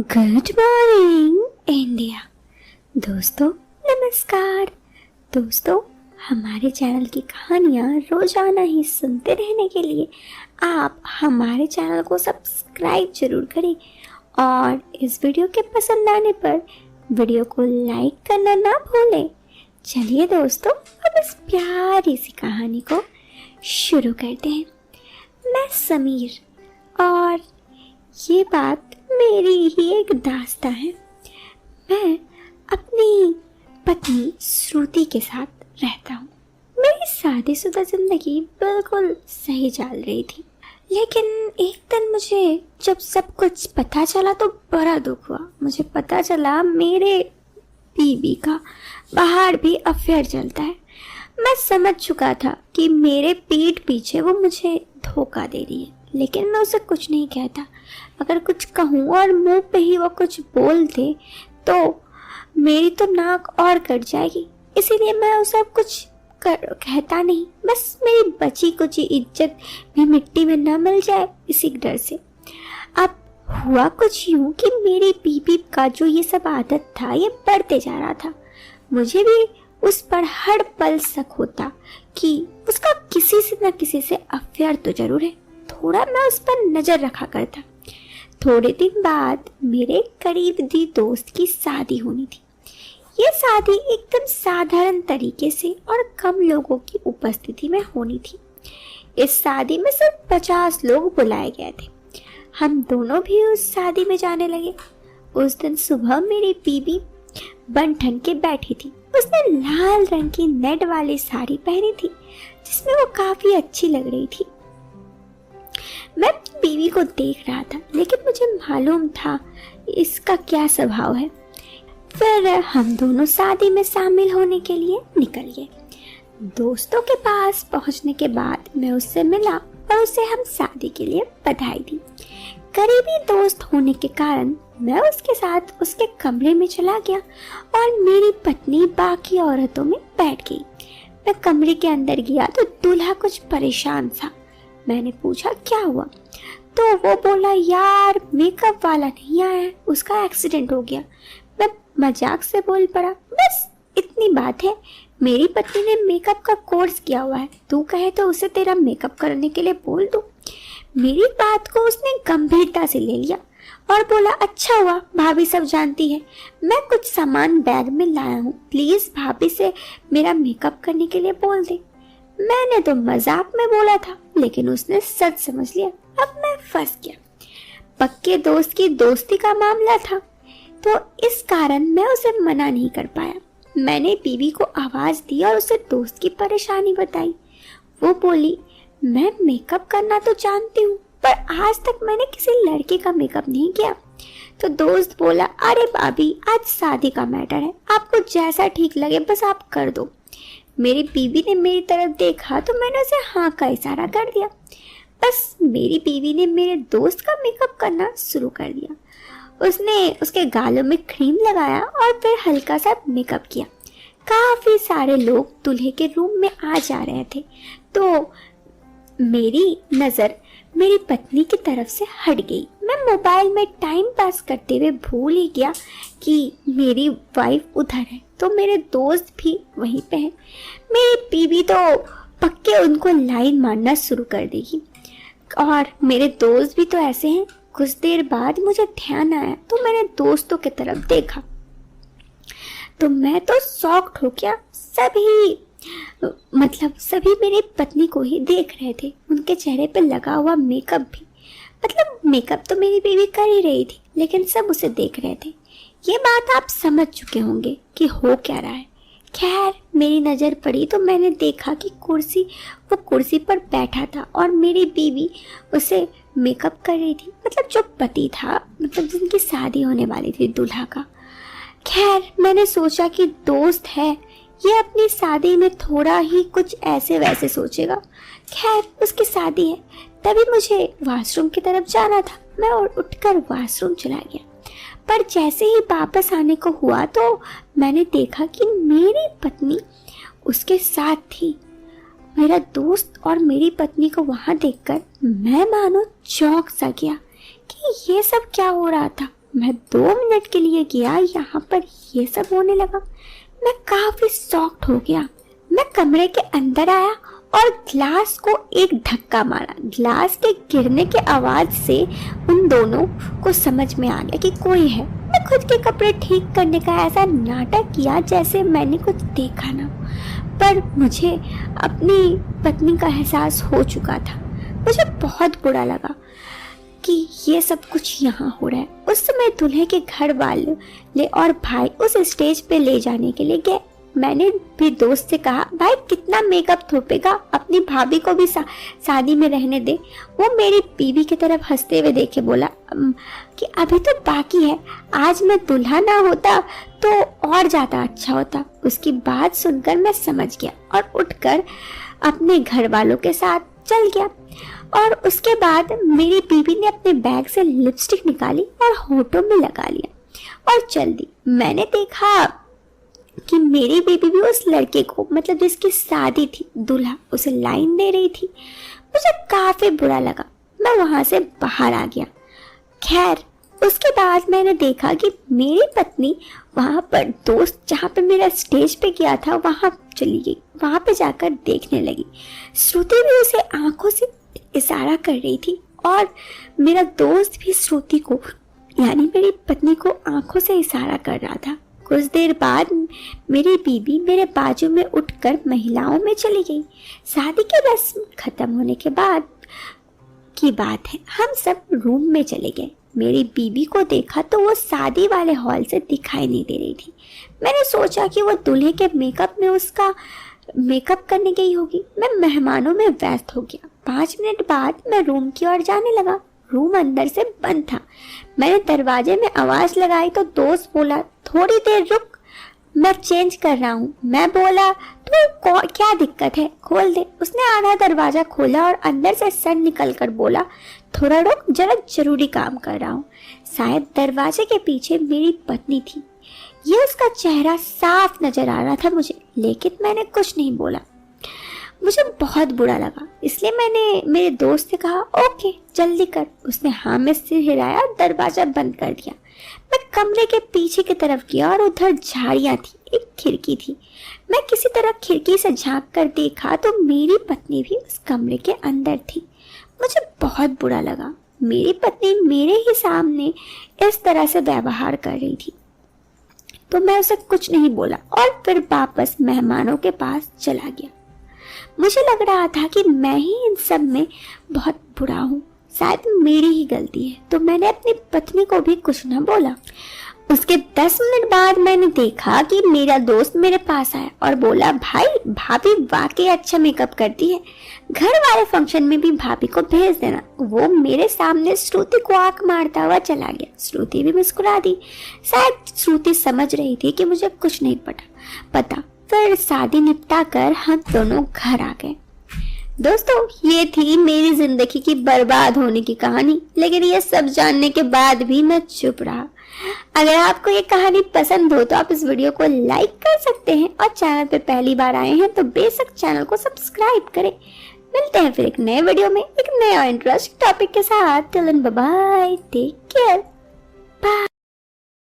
Good morning India. दोस्तों नमस्कार। दोस्तों, हमारे चैनल की कहानियाँ रोजाना ही सुनते रहने के लिए आप हमारे चैनल को सब्सक्राइब जरूर करें और इस वीडियो के पसंद आने पर वीडियो को लाइक करना ना भूलें। चलिए दोस्तों, अब इस प्यारी सी कहानी को शुरू करते हैं। मैं समीर और ये बात मेरी ही एक दास्तां है। मैं अपनी पत्नी श्रुति के साथ रहता हूँ। मेरी शादीशुदा जिंदगी बिल्कुल सही चल रही थी, लेकिन एक दिन मुझे जब सब कुछ पता चला तो बड़ा दुख हुआ। मुझे पता चला मेरे बीवी का बाहर भी अफेयर चलता है। मैं समझ चुका था कि मेरे पीठ पीछे वो मुझे धोखा दे रही है, लेकिन मैं उसे कुछ नहीं कहता। अगर कुछ कहूँ और मुंह पे ही वो कुछ बोल दे तो मेरी तो नाक और कट जाएगी, इसीलिए मैं उसे कुछ कहता नहीं। बस मेरी बची कुछ इज्जत भी मिट्टी में न मिल जाए, इसी डर से। अब हुआ कुछ यूं कि मेरी बीबी का जो ये सब आदत था ये बढ़ते जा रहा था। मुझे भी उस पर हर पल शक होता कि उसका किसी से न किसी से अफेयर तो जरूर है। थोड़ा मैं उस पर नजर रखा करता। थोड़े दिन बाद मेरे करीबी दोस्त की शादी होनी थी। ये शादी एकदम साधारण तरीके से और कम लोगों की उपस्थिति में होनी थी। इस शादी में सिर्फ 50 लोग बुलाए गए थे। हम दोनों भी उस शादी में जाने लगे। उस दिन सुबह मेरी बीबी बन ठन के बैठी थी। उसने लाल रंग की नेट वाली साड़ी पहनी थी, जिसमें वो काफी अच्छी लग रही थी। मैं बीवी को देख रहा था, लेकिन मुझे मालूम था इसका क्या स्वभाव है। फिर हम दोनों शादी में शामिल होने के लिए निकल गए। दोस्तों के पास पहुंचने के बाद मैं उससे मिला और उसे हम शादी के लिए बधाई दी। करीबी दोस्त होने के कारण मैं उसके साथ उसके कमरे में चला गया और मेरी पत्नी बाकी औरतों में बैठ गई। मैं कमरे के अंदर गया तो दूल्हा कुछ परेशान था। मैंने पूछा क्या हुआ, तो वो बोला यार मेकअप वाला नहीं आया, उसका एक्सीडेंट हो गया। मैं मजाक से बोल पड़ा, बस इतनी बात है, मेरी पत्नी ने मेकअप का कोर्स किया हुआ है, तू कहे तो उसे तेरा मेकअप करने के लिए बोल दो। मेरी बात को उसने गंभीरता से ले लिया और बोला अच्छा हुआ, भाभी सब जानती है, मैं कुछ सामान बैग में लाया हूँ, प्लीज भाभी से मेरा मेकअप करने के लिए बोल दे। मैंने तो मजाक में बोला था, लेकिन उसने सच समझ लिया। अब मैं फंस गया। पक्के दोस्त की दोस्ती का मामला था, तो इस कारण मैं उसे मना नहीं कर पाया। मैंने बीवी को आवाज दी और उसे दोस्त की परेशानी बताई। वो बोली मैं मेकअप करना तो जानती हूँ, पर आज तक मैंने किसी लड़के का मेकअप नहीं किया। तो दोस्त बोला अरे भाभी, आज शादी का मैटर है, आपको जैसा ठीक लगे बस आप कर दो। मेरी बीवी ने मेरी तरफ देखा तो मैंने उसे हाँ का इशारा कर दिया। बस मेरी बीवी ने मेरे दोस्त का मेकअप करना शुरू कर दिया। उसने उसके गालों में क्रीम लगाया और फिर हल्का सा मेकअप किया। काफी सारे लोग दूल्हे के रूम में आ जा रहे थे, तो मेरी नजर मेरी पत्नी की तरफ से हट गई। मैं मोबाइल में टाइम पास करते हुए भूल ही गया कि मेरी वाइफ उधर है, तो मेरे दोस्त भी वहीं पे हैं। मेरी बीवी तो पक्के उनको लाइन मारना शुरू कर देगी और मेरे दोस्त भी तो ऐसे हैं। कुछ देर बाद मुझे ध्यान आया तो मैंने दोस्तों की तरफ देखा तो मैं तो शॉक्ड हो गया। सभी मेरी पत्नी को ही देख रहे थे। उनके चेहरे पे लगा हुआ मेकअप भी, मेकअप तो मेरी बीवी कर ही रही थी, लेकिन सब उसे देख रहे थे। ये बात आप समझ चुके होंगे कि हो क्या रहा है। खैर मेरी नजर पड़ी तो मैंने देखा कि वो कुर्सी पर बैठा था और मेरी बीवी उसे मेकअप कर रही थी। जो पति था, जिनकी शादी होने वाली थी दूल्हा का। खैर मैंने सोचा कि दोस्त है, ये अपनी शादी में थोड़ा ही कुछ ऐसे वैसे सोचेगा। खैर उसकी शादी है। तभी मुझे वॉशरूम की तरफ जाना था। मैं उठकर वॉशरूम चला गया, पर जैसे ही वापस आने को हुआ तो मैंने देखा कि मेरी पत्नी उसके साथ थी। मेरा दोस्त और मेरी पत्नी को वहां देखकर मैं मानो चौंक सा गया कि ये सब क्या हो रहा था। मैं 2 मिनट के लिए गया, यहाँ पर ये सब होने लगा। मैं काफी शॉक्ड हो गया। मैं कमरे के अंदर आया और ग्लास को एक धक्का मारा। ग्लास के गिरने के आवाज से उन दोनों को समझ में आ गया कि कोई है। मैं खुद के कपड़े ठीक करने का ऐसा नाटक किया जैसे मैंने कुछ देखा ना हो, पर मुझे अपनी पत्नी का एहसास हो चुका था। मुझे बहुत बुरा लगा कि ये सब कुछ यहाँ हो रहा है। उस समय दूल्हे के घर वाले और भाई उस स्टेज पे ले जाने के लिए गए। मैंने भी दोस्त से कहा, भाई कितना मेकअप थोपेगा, अपनी भाभी को भी शादी में रहने दे। वो मेरी बीवी की तरफ हंसते हुए देखे बोला कि अभी तो बाकी है, आज मैं दूल्हा ना होता तो और ज्यादा अच्छा होता। उसकी बात सुनकर मैं समझ गया और उठकर अपने घर वालों के साथ चल गया। और उसके बाद मेरी बीवी ने अपने बैग से लिपस्टिक निकाली और होठों में लगा लिया और चल दी। मैंने देखा कि मेरी बीवी भी उस लड़के को, मतलब जिसकी शादी थी, दूल्हा, उसे लाइन दे रही थी। मुझे काफी बुरा लगा। मैं वहां से बाहर आ गया। खैर, उसके बाद मैंने देखा कि मेरी पत्नी वहां पर दोस्त जहाँ पे मेरा स्टेज पे गया था वहां चली गई। वहां पे जाकर देखने लगी। श्रुति भी उसे आंखों से इशारा कर रही थी और मेरा दोस्त भी श्रुति को, यानी मेरी पत्नी को, आंखों से इशारा कर रहा था। कुछ देर बाद मेरी बीवी मेरे बाजू में उठकर महिलाओं में चली गई। शादी की रस्म खत्म होने के बाद की बात है, हम सब रूम में चले गए। मेरी बीवी को देखा तो वो शादी वाले हॉल से दिखाई नहीं दे रही थी। मैंने सोचा कि वो दूल्हे के मेकअप में उसका मेकअप करने गई होगी। मैं मेहमानों में व्यस्त हो गया। 5 मिनट बाद मैं रूम की ओर जाने लगा। रूम अंदर से बंद था। मैंने दरवाजे में आवाज लगाई तो दोस्त बोला, थोड़ी देर रुक, मैं चेंज कर रहा हूँ। मैं बोला, तो क्या दिक्कत है, खोल दे। उसने आधा दरवाजा खोला और अंदर से सर निकल कर बोला, थोड़ा रुक, जरा जरूरी काम कर रहा हूँ। शायद दरवाजे के पीछे मेरी पत्नी थी। ये उसका चेहरा साफ नजर आ रहा था मुझे, लेकिन मैंने कुछ नहीं बोला। मुझे बहुत बुरा लगा, इसलिए मैंने मेरे दोस्त से कहा, ओके जल्दी कर। उसने हाँ में सिर हिलाया और दरवाजा बंद कर दिया। मैं कमरे के पीछे की तरफ गया और उधर झाड़ियां थी, एक खिड़की थी। मैं किसी तरह खिड़की से झांक कर देखा तो मेरी पत्नी भी उस कमरे के अंदर थी। मुझे बहुत बुरा लगा। मेरी पत्नी मेरे ही सामने इस तरह से व्यवहार कर रही थी, तो मैं उसे कुछ नहीं बोला और फिर वापस मेहमानों के पास चला गया। मुझे लग रहा था कि मैं ही इन सब में बहुत बुरा हूँ, शायद मेरी ही गलती है, तो मैंने अपनी पत्नी को भी कुछ न बोला। उसके 10 मिनट बाद मैंने देखा कि मेरा दोस्त मेरे पास आया और बोला, भाई भाभी वाकई अच्छा मेकअप करती है, घर वाले फंक्शन में भी भाभी को भेज देना। वो मेरे सामने श्रुति को आंख मारता हुआ चला गया। श्रुति भी मुस्कुरा दी। शायद श्रुति समझ रही थी कि मुझे कुछ नहीं पता। फिर शादी निपटा कर हम दोनों घर आ गए। दोस्तों, ये थी मेरी जिंदगी की बर्बाद होने की कहानी, लेकिन ये सब जानने के बाद भी मैं चुप रहा। अगर आपको ये कहानी पसंद हो तो आप इस वीडियो को लाइक कर सकते हैं और चैनल पे पहली बार आए हैं तो बेशक चैनल को सब्सक्राइब करें। मिलते हैं फिर एक नए वीडियो में एक नया इंटरेस्टिंग टॉपिक के साथ। Till then bye bye, take care, bye.